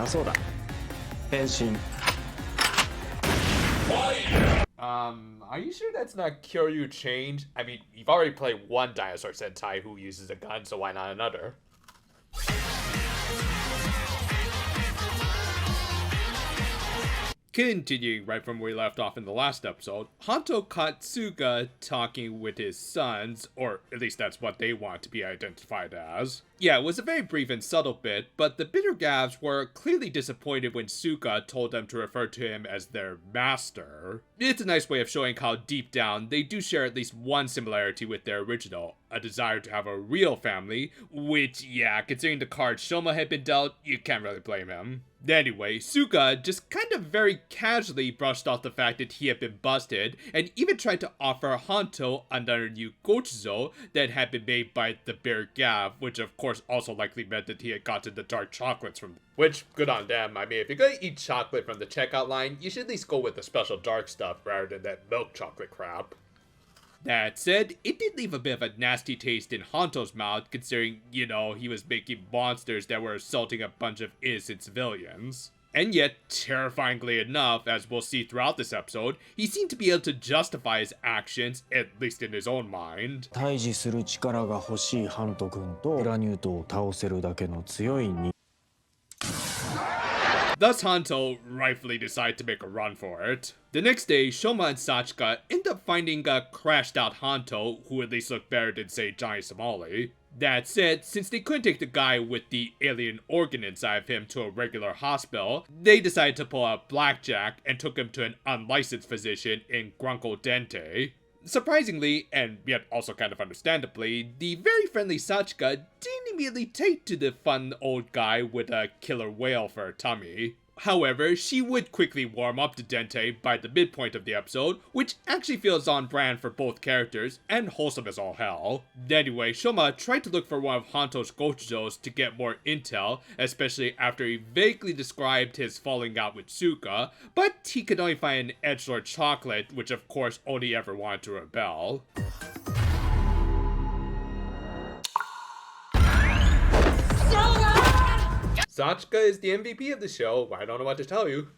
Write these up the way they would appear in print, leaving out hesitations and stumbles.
そうだ変身 Are you sure that's not Kyoryu Change? I mean, you've already played one Dinosaur Sentai who uses a gun, so why not another? Continuing right from where we left off in the last episode, Hanto caught Suga talking with his sons, or at least that's what they want to be identified as. Yeah, it was a very brief and subtle bit, but the bitter Gavs were clearly disappointed when Suga told them to refer to him as their master. It's a nice way of showing how deep down they do share at least one similarity with their original, a desire to have a real family, which, yeah, considering the card Shoma had been dealt, you can't really blame him. Anyway, Suga just kind of very casually brushed off the fact that he had been busted, and even tried to offer Hanto another new gochizo that had been made by the bear Gavv, which of course also likely meant that he had gotten the dark chocolates from them. Which, good on them. I mean, if you're gonna eat chocolate from the checkout line, you should at least go with the special dark stuff rather than that milk chocolate crap. That said, it did leave a bit of a nasty taste in Hanto's mouth, considering, you know, he was making monsters that were assaulting a bunch of innocent civilians. And yet, terrifyingly enough, as we'll see throughout this episode, he seemed to be able to justify his actions, at least in his own mind. 対峙する力が欲しいハント君とグラニュートを倒せるだけの強い人 Thus, Hanto rightfully decided to make a run for it. The next day, Shoma and Sachika end up finding a crashed out Hanto, who at least looked better than, say, Johnny Somali. That said, since they couldn't take the guy with the alien organ inside of him to a regular hospital, they decided to pull out Blackjack and took him to an unlicensed physician in Grunko Dente. Surprisingly, and yet also kind of understandably, the very friendly Sachika didn't immediately take to the fun old guy with a killer whale for a tummy. However, she would quickly warm up to Dente by the midpoint of the episode, which actually feels on brand for both characters, and wholesome as all hell. Anyway, Shoma tried to look for one of Hanto's gochujos to get more intel, especially after he vaguely described his falling out with Suga, but he could only find an edgelord chocolate, which of course only ever wanted to rebel. Sachika is the MVP of the show, I don't know what to tell you.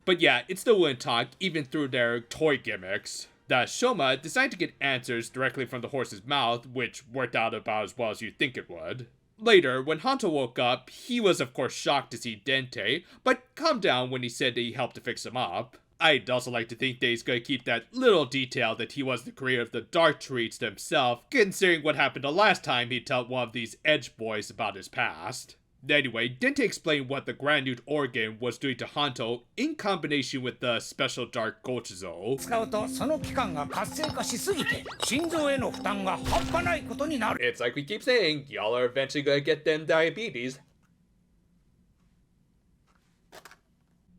But yeah, it still wouldn't talk, even through their toy gimmicks. Thus, Shoma decided to get answers directly from the horse's mouth, which worked out about as well as you'd think it would. Later, when Hanto woke up, he was of course shocked to see Dente, but calmed down when he said that he helped to fix him up. I'd also like to think that he's going to keep that little detail that he was the creator of the dark treats himself, considering what happened the last time he told one of these edge boys about his past. Anyway, Dente explained what the Granute organ was doing to Hanto in combination with the special dark gochizo. 使うとその器官が活性化しすぎて心臓への負担が半端ないことになる It's like we keep saying, y'all are eventually gonna get them diabetes.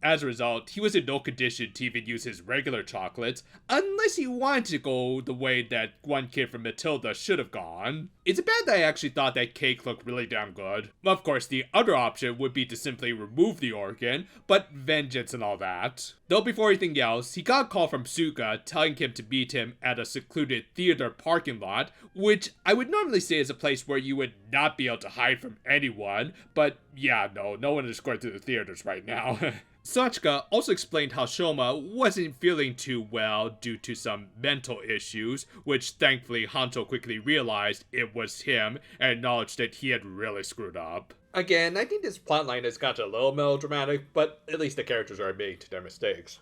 As a result, he was in no condition to even use his regular chocolates, unless he wanted to go the way that one kid from Matilda should have gone. It's bad that I actually thought that cake looked really damn good. Of course, the other option would be to simply remove the organ, but vengeance and all that. Though before anything else, he got a call from Suga telling him to meet him at a secluded theater parking lot, which I would normally say is a place where you would not be able to hide from anyone, but yeah, no one is going to the theaters right now. Sachika also explained how Shoma wasn't feeling too well due to some mental issues, which thankfully Hanto quickly realized it was him and acknowledged that he had really screwed up. Again, I think this plotline has gotten a little melodramatic, but at least the characters are admitting to their mistakes.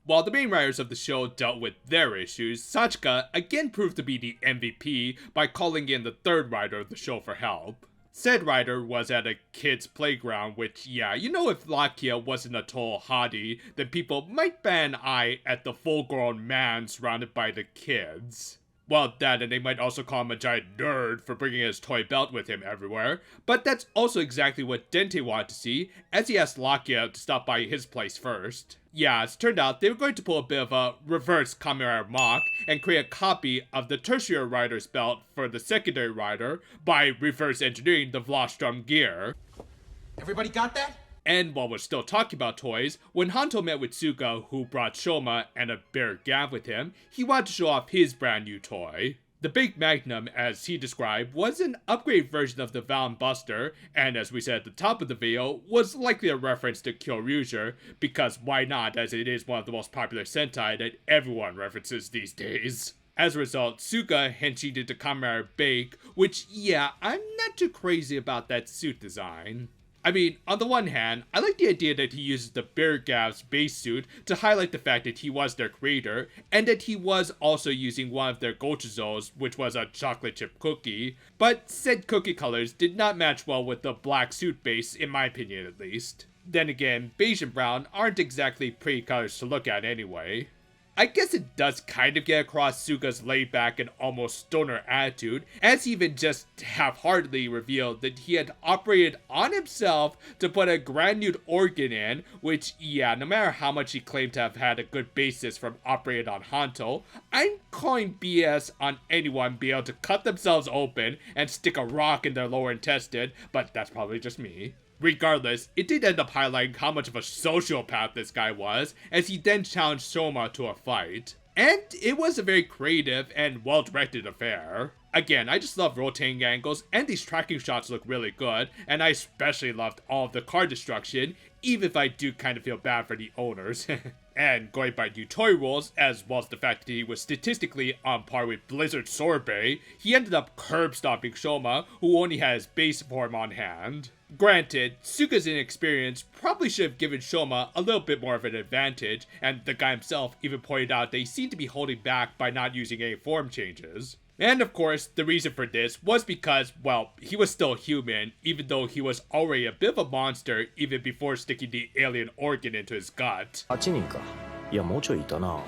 While the main writers of the show dealt with their issues, Sachika again proved to be the MVP by calling in the third writer of the show for help. Said writer was at a kid's playground, which, yeah, you know, if Lakia wasn't a total hottie, then people might bat an eye at the full-grown man surrounded by the kids. Well, that, and they might also call him a giant nerd for bringing his toy belt with him everywhere, but that's also exactly what Dente wanted to see, as he asked Lakia to stop by his place first. Yeah, as it turned out, they were going to pull a bit of a reverse Kamen mock and create a copy of the tertiary rider's belt for the secondary rider by reverse engineering the Vlostrom gear. Everybody got that? And while we're still talking about toys, when Hanto met with Suga, who brought Shoma and a bear Gavv with him, he wanted to show off his brand new toy. The Big Magnum, as he described, was an upgraded version of the Valon Buster, and as we said at the top of the video, was likely a reference to Kyoryuger, because why not, as it is one of the most popular Sentai that everyone references these days. As a result, Suga henched into Kamen Bake, which, yeah, I'm not too crazy about that suit design. I mean, on the one hand, I like the idea that he uses the Bear Gavv's base suit to highlight the fact that he was their creator, and that he was also using one of their gochuzos, which was a chocolate chip cookie, but said cookie colors did not match well with the black suit base, in my opinion at least. Then again, beige and brown aren't exactly pretty colors to look at anyway. I guess it does kind of get across Suga's laid-back and almost stoner attitude, as he even just half-heartedly revealed that he had operated on himself to put a granued organ in, which, yeah, no matter how much he claimed to have had a good basis from operated on Hanto, I'm calling BS on anyone being able to cut themselves open and stick a rock in their lower intestine, but that's probably just me. Regardless, it did end up highlighting how much of a sociopath this guy was, as he then challenged Soma to a fight. And it was a very creative and well-directed affair. Again, I just love rotating angles, and these tracking shots look really good, and I especially loved all of the car destruction, even if I do kind of feel bad for the owners. And going by new toy rules, as well as the fact that he was statistically on par with Blizzard Sorbet, he ended up curb-stomping Shoma, who only had his base form on hand. Granted, Suga's inexperience probably should have given Shoma a little bit more of an advantage, and the guy himself even pointed out that he seemed to be holding back by not using any form changes. And of course, the reason for this was because, well, he was still human, even though he was already a bit of a monster even before sticking the alien organ into his gut. 8人か。いや、もうちょいいたな。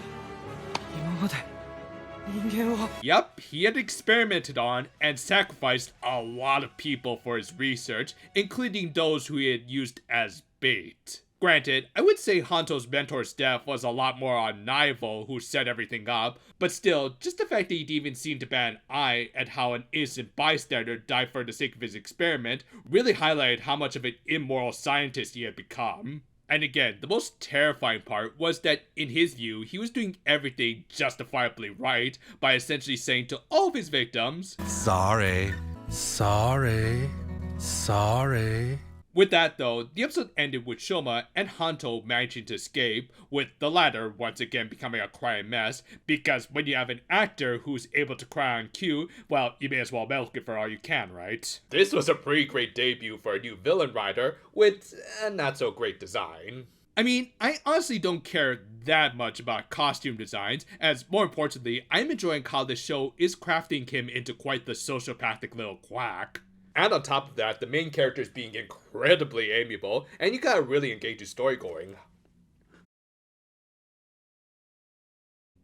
Yup, he had experimented on and sacrificed a lot of people for his research, including those who he had used as bait. Granted, I would say Hanto's mentor's death was a lot more on Naivo, who set everything up, but still, just the fact that he'd even seemed to bat an eye at how an innocent bystander died for the sake of his experiment really highlighted how much of an immoral scientist he had become. And again, the most terrifying part was that, in his view, he was doing everything justifiably right by essentially saying to all of his victims, "Sorry. With that though, the episode ended with Shoma and Hanto managing to escape, with the latter once again becoming a crying mess, because when you have an actor who's able to cry on cue, well, you may as well milk it for all you can, right? This was a pretty great debut for a new villain writer, with a not so great design. I mean, I honestly don't care that much about costume designs, as more importantly, I'm enjoying how this show is crafting him into quite the sociopathic little quack. And on top of that, the main character is being incredibly amiable, and you got a really engaging story going.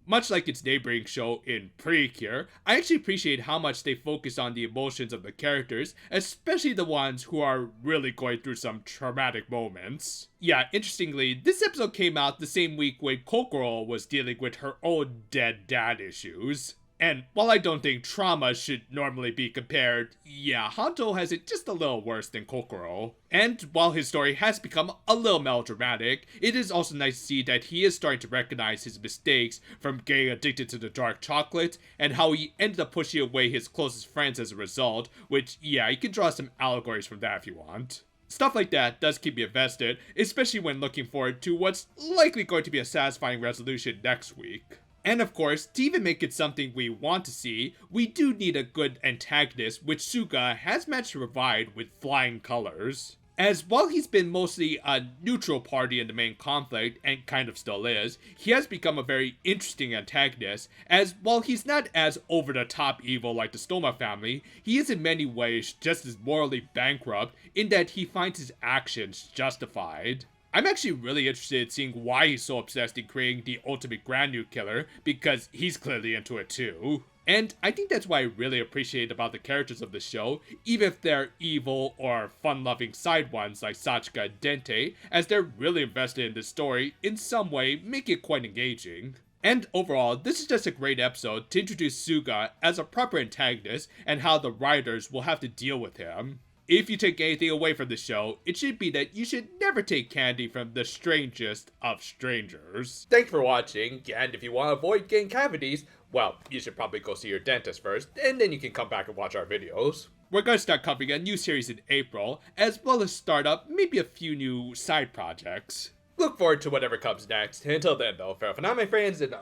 Much like its neighboring show in Precure, I actually appreciate how much they focus on the emotions of the characters, especially the ones who are really going through some traumatic moments. Yeah, interestingly, this episode came out the same week when Kokoro was dealing with her own dead dad issues. And while I don't think trauma should normally be compared, yeah, Hanto has it just a little worse than Kokoro. And while his story has become a little melodramatic, it is also nice to see that he is starting to recognize his mistakes from getting addicted to the dark chocolate, and how he ended up pushing away his closest friends as a result, which, yeah, you can draw some allegories from that if you want. Stuff like that does keep me invested, especially when looking forward to what's likely going to be a satisfying resolution next week. And of course, to even make it something we want to see, we do need a good antagonist, which Suga has managed to provide with flying colors. As while he's been mostly a neutral party in the main conflict, and kind of still is, he has become a very interesting antagonist, as while he's not as over-the-top evil like the Stoma family, he is in many ways just as morally bankrupt in that he finds his actions justified. I'm actually really interested in seeing why he's so obsessed in creating the ultimate Granule killer, because he's clearly into it too. And I think that's what I really appreciate about the characters of the show, even if they're evil or fun-loving side ones like Sachika and Dente, as they're really invested in the story in some way, making it quite engaging. And overall, this is just a great episode to introduce Suga as a proper antagonist and how the writers will have to deal with him. If you take anything away from the show, it should be that you should never take candy from the strangest of strangers. Thanks for watching, and if you want to avoid getting cavities, well, you should probably go see your dentist first, and then you can come back and watch our videos. We're going to start covering a new series in April, as well as start up maybe a few new side projects. Look forward to whatever comes next. Until then, though, farewell for now, my friends, and I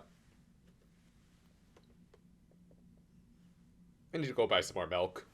need to go buy some more milk.